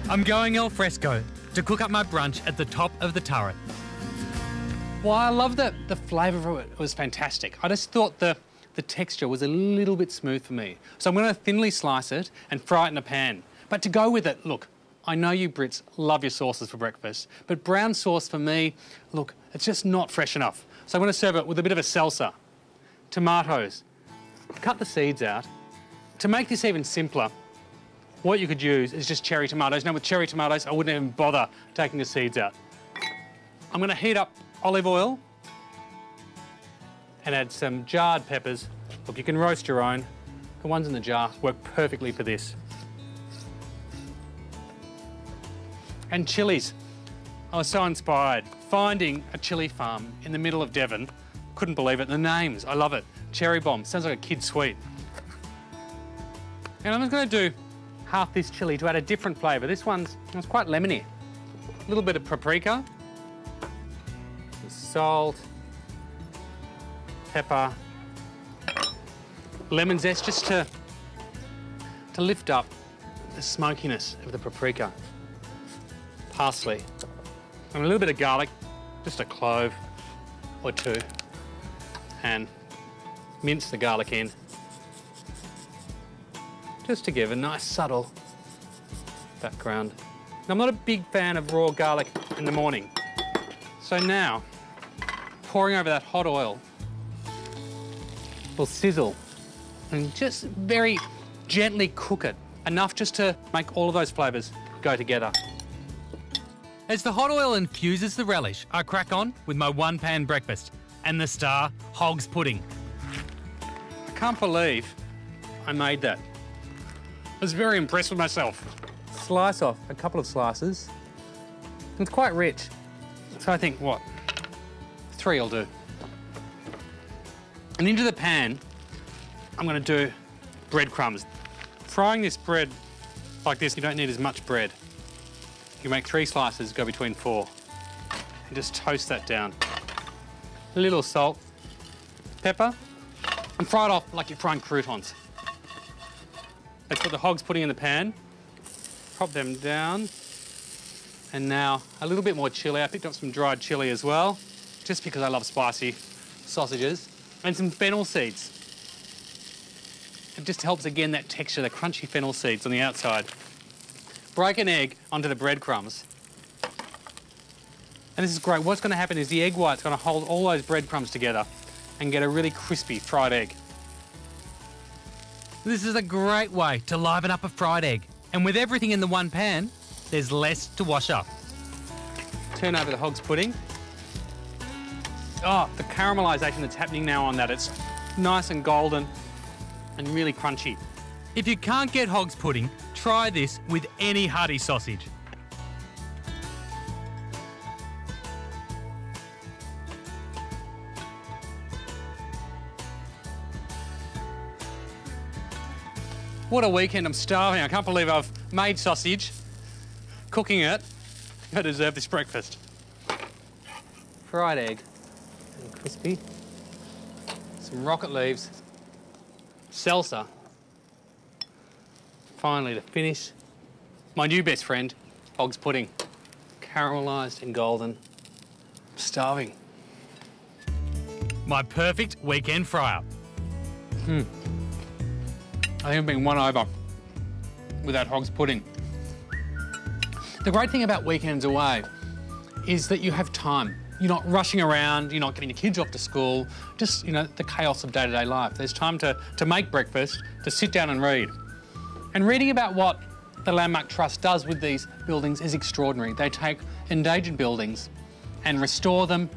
I'm going al fresco to cook up my brunch at the top of the turret. Well, I love that the flavour of it was fantastic. I just thought the texture was a little bit smooth for me. So I'm going to thinly slice it and fry it in a pan. But to go with it, look, I know you Brits love your sauces for breakfast, but brown sauce for me, look, it's just not fresh enough. So I'm going to serve it with a bit of a salsa, tomatoes, cut the seeds out. To make this even simpler, what you could use is just cherry tomatoes. Now with cherry tomatoes, I wouldn't even bother taking the seeds out. I'm going to heat up olive oil and add some jarred peppers. Look, you can roast your own. The ones in the jar work perfectly for this. And chilies. I was so inspired. Finding a chilli farm in the middle of Devon, couldn't believe it. The names, I love it. Cherry bomb, sounds like a kid's sweet. And I'm just going to do half this chilli to add a different flavour. This one's it's quite lemony. A little bit of paprika, salt, pepper, lemon zest, just to lift up the smokiness of the paprika. Parsley, and a little bit of garlic, just a clove or two, and mince the garlic in, just to give a nice subtle background. Now, I'm not a big fan of raw garlic in the morning, so now pouring over that hot oil will sizzle and just very gently cook it, enough just to make all of those flavours go together. As the hot oil infuses the relish, I crack on with my one-pan breakfast and the star, hog's pudding. I can't believe I made that. I was very impressed with myself. Slice off a couple of slices. It's quite rich. So I think, what, 3 will do. And into the pan, I'm going to do breadcrumbs. Frying this bread like this, you don't need as much bread. You make 3 slices, go between 4, and just toast that down. A little salt, pepper, and fry it off like you're frying croutons. Let's put the hog's pudding in the pan, prop them down, and now a little bit more chilli. I picked up some dried chilli as well, just because I love spicy sausages, and some fennel seeds. It just helps, again, that texture, the crunchy fennel seeds on the outside. Break an egg onto the breadcrumbs. And this is great. What's going to happen is the egg white's going to hold all those breadcrumbs together and get a really crispy fried egg. This is a great way to liven up a fried egg. And with everything in the one pan, there's less to wash up. Turn over the hog's pudding. Oh, the caramelisation that's happening now on that. It's nice and golden and really crunchy. If you can't get hog's pudding, try this with any hearty sausage. What a weekend, I'm starving. I can't believe I've made sausage, cooking it. I deserve this breakfast. Fried egg and crispy. Some rocket leaves. Salsa. Finally, to finish, my new best friend, hog's pudding. Caramelised and golden. I'm starving. My perfect weekend fry-up. I think I've been won over with that hog's pudding. The great thing about weekends away is that you have time. You're not rushing around, you're not getting your kids off to school, just, you know, the chaos of day-to-day life. There's time to make breakfast, to sit down and read. And reading about what the Landmark Trust does with these buildings is extraordinary. They take endangered buildings and restore them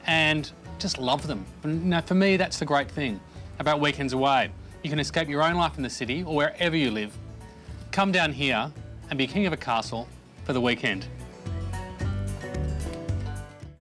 and just love them. And, you know, for me, that's the great thing about weekends away. You can escape your own life in the city or wherever you live. Come down here and be king of a castle for the weekend.